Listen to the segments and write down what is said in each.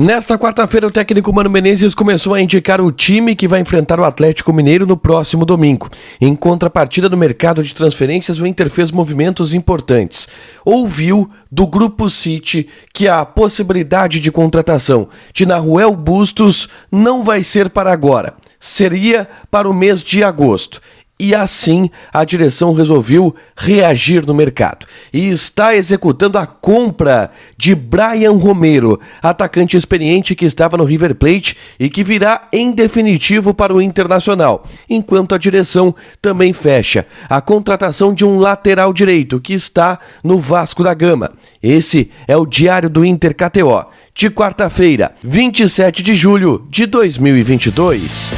Nesta quarta-feira, o técnico Mano Menezes começou a indicar o time que vai enfrentar o Atlético Mineiro no próximo domingo. Em contrapartida no mercado de transferências, o Inter fez movimentos importantes. Ouviu do Grupo City que a possibilidade de contratação de Nahuel Bustos não vai ser para agora, seria para o mês de agosto. E assim, a direção resolveu reagir no mercado e está executando a compra de Brian Romero, atacante experiente que estava no River Plate e que virá em definitivo para o Internacional, enquanto a direção também fecha a contratação de um lateral direito que está no Vasco da Gama. Esse é o Diário do Inter KTO, de quarta-feira, 27 de julho de 2022.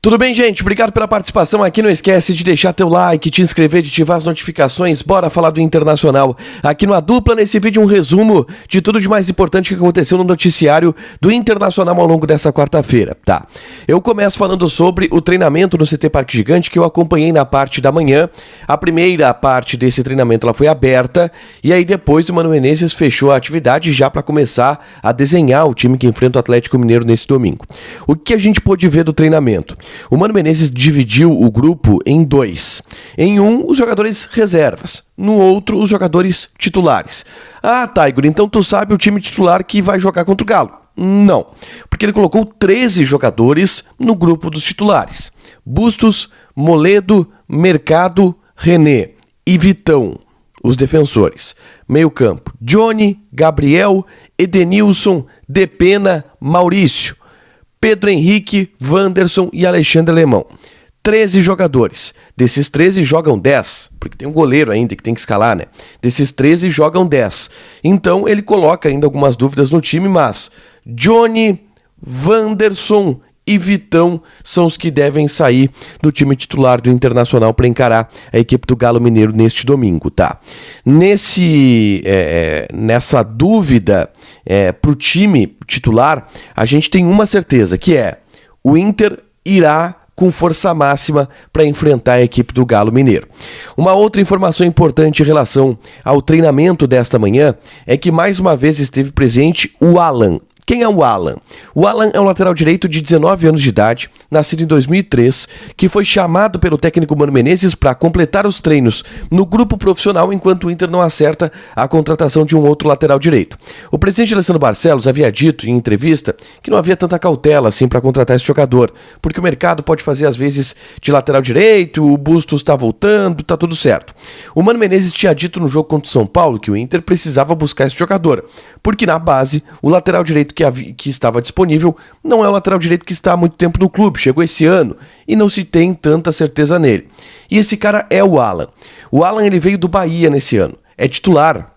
Tudo bem, gente? Obrigado pela participação aqui. Não esquece de deixar teu like, te inscrever, de ativar as notificações. Bora falar do Internacional. Aqui no A Dupla, nesse vídeo, um resumo de tudo de mais importante que aconteceu no noticiário do Internacional ao longo dessa quarta-feira, tá? Eu começo falando sobre o treinamento no CT Parque Gigante, que eu acompanhei na parte da manhã. A primeira parte desse treinamento ela foi aberta, e aí depois o Mano Menezes fechou a atividade já para começar a desenhar o time que enfrenta o Atlético Mineiro nesse domingo. O que a gente pôde ver do treinamento? O Mano Menezes dividiu o grupo em dois. Em um, os jogadores reservas. No outro, os jogadores titulares. Ah, Tiger, então tu sabe o time titular que vai jogar contra o Galo? Não, porque ele colocou 13 jogadores no grupo dos titulares. Bustos, Moledo, Mercado, René e Vitão, os defensores. Meio campo, Johnny, Gabriel, Edenilson, Depena, Maurício. Pedro Henrique, Wanderson e Alexandre Alemão. 13 jogadores. Desses 13 jogam 10, porque tem um goleiro ainda que tem que escalar, né? Desses 13 jogam 10. Então ele coloca ainda algumas dúvidas no time, mas Johnny, Wanderson e Vitão são os que devem sair do time titular do Internacional para encarar a equipe do Galo Mineiro neste domingo, tá? Nessa dúvida para o time titular, a gente tem uma certeza, que é o Inter irá com força máxima para enfrentar a equipe do Galo Mineiro. Uma outra informação importante em relação ao treinamento desta manhã é que mais uma vez esteve presente o Alan. Quem é o Alan? O Alan é um lateral direito de 19 anos de idade, nascido em 2003, que foi chamado pelo técnico Mano Menezes para completar os treinos no grupo profissional enquanto o Inter não acerta a contratação de um outro lateral direito. O presidente Alessandro Barcelos havia dito em entrevista que não havia tanta cautela assim para contratar esse jogador, porque o mercado pode fazer às vezes de lateral direito, o Bustos está voltando, tá tudo certo. O Mano Menezes tinha dito no jogo contra o São Paulo que o Inter precisava buscar esse jogador, porque na base o lateral direito que estava disponível não é o lateral direito que está há muito tempo no clube, chegou esse ano e não se tem tanta certeza nele. E esse cara é o Alan. O Alan ele veio do Bahia nesse ano, é titular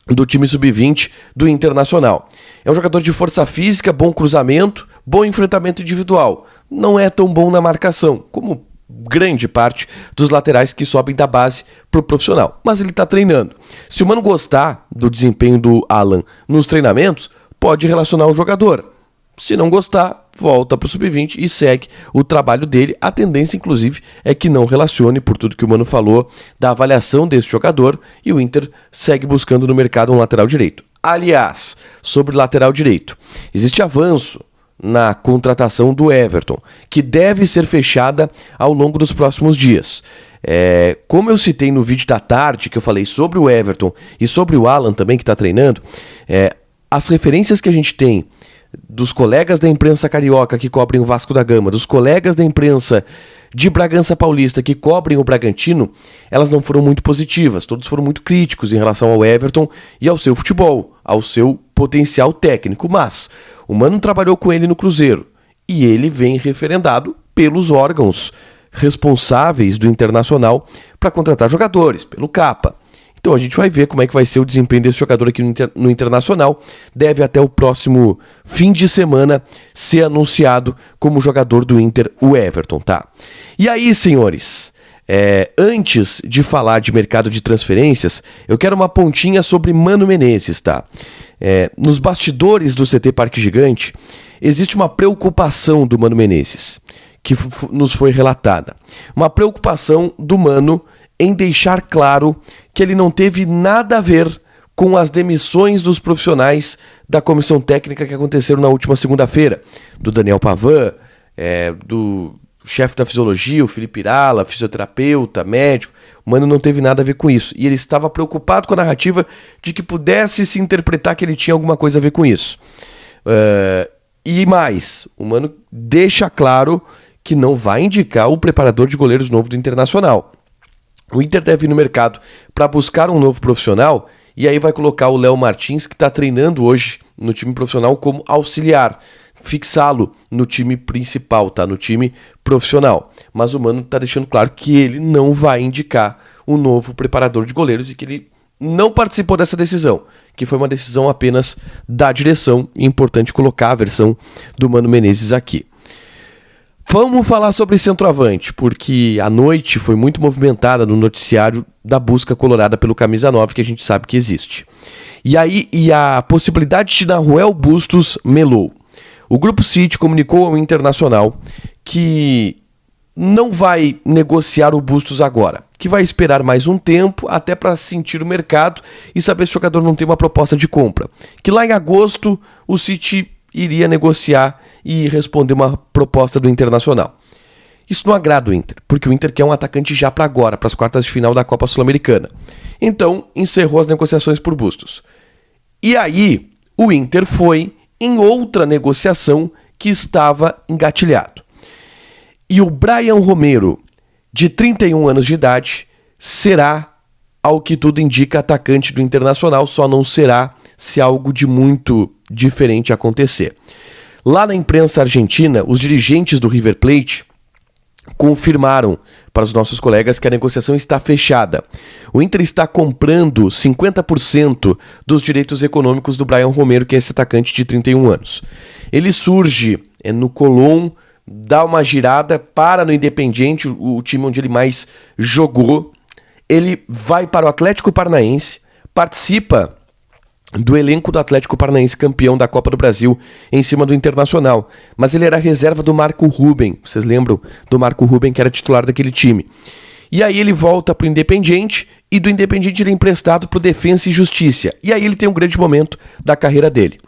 do time sub-20 do Internacional. É um jogador de força física, bom cruzamento, bom enfrentamento individual. Não é tão bom na marcação, como grande parte dos laterais que sobem da base pro profissional. Mas ele está treinando. Se o Mano gostar do desempenho do Alan nos treinamentos, pode relacionar o jogador. Se não gostar, volta para o sub-20 e segue o trabalho dele. A tendência, inclusive, é que não relacione, por tudo que o Mano falou da avaliação desse jogador, e o Inter segue buscando no mercado um lateral direito. Aliás, sobre lateral direito, existe avanço na contratação do Everton, que deve ser fechada ao longo dos próximos dias. Como eu citei no vídeo da tarde, que eu falei sobre o Everton e sobre o Alan também, que está treinando, as referências que a gente tem dos colegas da imprensa carioca que cobrem o Vasco da Gama, dos colegas da imprensa de Bragança Paulista que cobrem o Bragantino, elas não foram muito positivas. Todos foram muito críticos em relação ao Everton e ao seu futebol, ao seu potencial técnico. Mas o Mano trabalhou com ele no Cruzeiro e ele vem referendado pelos órgãos responsáveis do Internacional para contratar jogadores, pelo Capa. Então a gente vai ver como é que vai ser o desempenho desse jogador aqui no Internacional. Deve até o próximo fim de semana ser anunciado como jogador do Inter, o Everton, tá? E aí, senhores, antes de falar de mercado de transferências, eu quero uma pontinha sobre Mano Menezes, tá? Nos bastidores do CT Parque Gigante, existe uma preocupação do Mano Menezes, que nos foi relatada. Uma preocupação do Mano em deixar claro que ele não teve nada a ver com as demissões dos profissionais da comissão técnica que aconteceram na última segunda-feira, do Daniel Pavan, do chefe da fisiologia, o Felipe Irala, fisioterapeuta, médico. O Mano não teve nada a ver com isso. E ele estava preocupado com a narrativa de que pudesse se interpretar que ele tinha alguma coisa a ver com isso. E mais, o Mano deixa claro que não vai indicar o preparador de goleiros novo do Internacional. O Inter deve ir no mercado para buscar um novo profissional e aí vai colocar o Léo Martins, que está treinando hoje no time profissional, como auxiliar. Fixá-lo no time principal, tá? No time profissional. Mas o Mano tá deixando claro que ele não vai indicar um novo preparador de goleiros e que ele não participou dessa decisão, que foi uma decisão apenas da direção. É importante colocar a versão do Mano Menezes aqui. Vamos falar sobre centroavante, porque a noite foi muito movimentada no noticiário da busca colorada pelo Camisa 9, que a gente sabe que existe. E a possibilidade de Nahuel Bustos melou. O Grupo City comunicou ao Internacional que não vai negociar o Bustos agora, que vai esperar mais um tempo até para sentir o mercado e saber se o jogador não tem uma proposta de compra. Que lá em agosto o City iria negociar e responder uma proposta do Internacional. Isso não agrada o Inter, porque o Inter quer um atacante já para agora, para as quartas de final da Copa Sul-Americana. Então, encerrou as negociações por Bustos. E aí, o Inter foi em outra negociação que estava engatilhado. E o Brian Romero, de 31 anos de idade, será, ao que tudo indica, atacante do Internacional, só não será se algo de muito diferente acontecer. Lá na imprensa argentina, os dirigentes do River Plate confirmaram para os nossos colegas que a negociação está fechada. O Inter está comprando 50% dos direitos econômicos do Brian Romero, que é esse atacante de 31 anos. Ele surge no Colón, dá uma girada, para no Independiente, o time onde ele mais jogou. Ele vai para o Atlético Paranaense, participa do elenco do Atlético Paranaense, campeão da Copa do Brasil, em cima do Internacional. Mas ele era reserva do Marco Ruben. Vocês lembram do Marco Ruben, que era titular daquele time? E aí ele volta para o Independiente, e do Independiente ele é emprestado para o Defensa e Justiça. E aí ele tem um grande momento da carreira dele.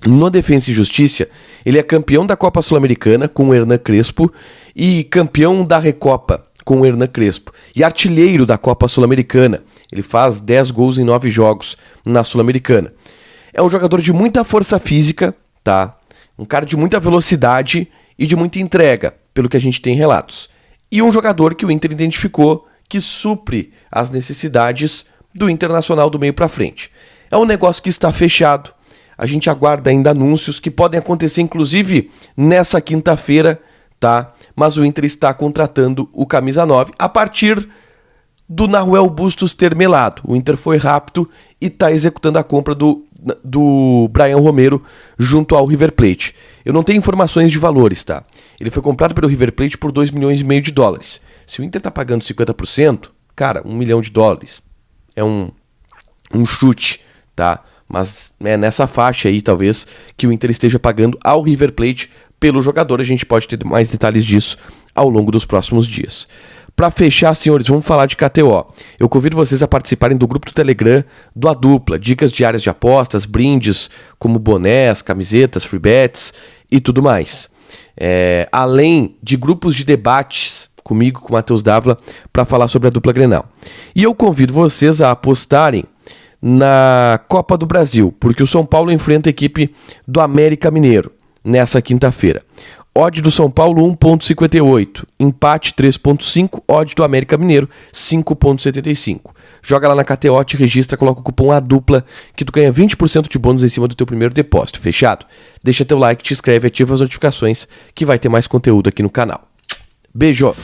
No Defensa e Justiça, ele é campeão da Copa Sul-Americana com o Hernan Crespo e campeão da Recopa com o Hernan Crespo. E artilheiro da Copa Sul-Americana. Ele faz 10 gols em 9 jogos na Sul-Americana. É um jogador de muita força física, tá? Um cara de muita velocidade e de muita entrega, pelo que a gente tem relatos. E um jogador que o Inter identificou que supre as necessidades do Internacional do meio para frente. É um negócio que está fechado. A gente aguarda ainda anúncios que podem acontecer, inclusive, nessa quinta-feira, tá? Mas o Inter está contratando o Camisa 9 a partir do Nahuel Bustos ter melado. O Inter foi rápido e está executando a compra do Brian Romero junto ao River Plate. Eu não tenho informações de valores, tá? Ele foi comprado pelo River Plate por 2,5 milhões. Se o Inter está pagando 50%, cara, $1 milhão. É um chute, tá? Mas é nessa faixa aí, talvez, que o Inter esteja pagando ao River Plate pelo jogador. A gente pode ter mais detalhes disso ao longo dos próximos dias. Para fechar, senhores, vamos falar de KTO. Eu convido vocês a participarem do grupo do Telegram do A Dupla. Dicas diárias de apostas, brindes como bonés, camisetas, free bets e tudo mais. Além de grupos de debates comigo, com o Matheus Dávila, para falar sobre a dupla Grenal. E eu convido vocês a apostarem na Copa do Brasil, porque o São Paulo enfrenta a equipe do América Mineiro nessa quinta-feira. Odd do São Paulo 1,58, empate 3,5, odd do América Mineiro 5,75. Joga lá na KTO, te registra, coloca o cupom ADUPLA que tu ganha 20% de bônus em cima do teu primeiro depósito, fechado? Deixa teu like, te inscreve, ativa as notificações que vai ter mais conteúdo aqui no canal. Beijo!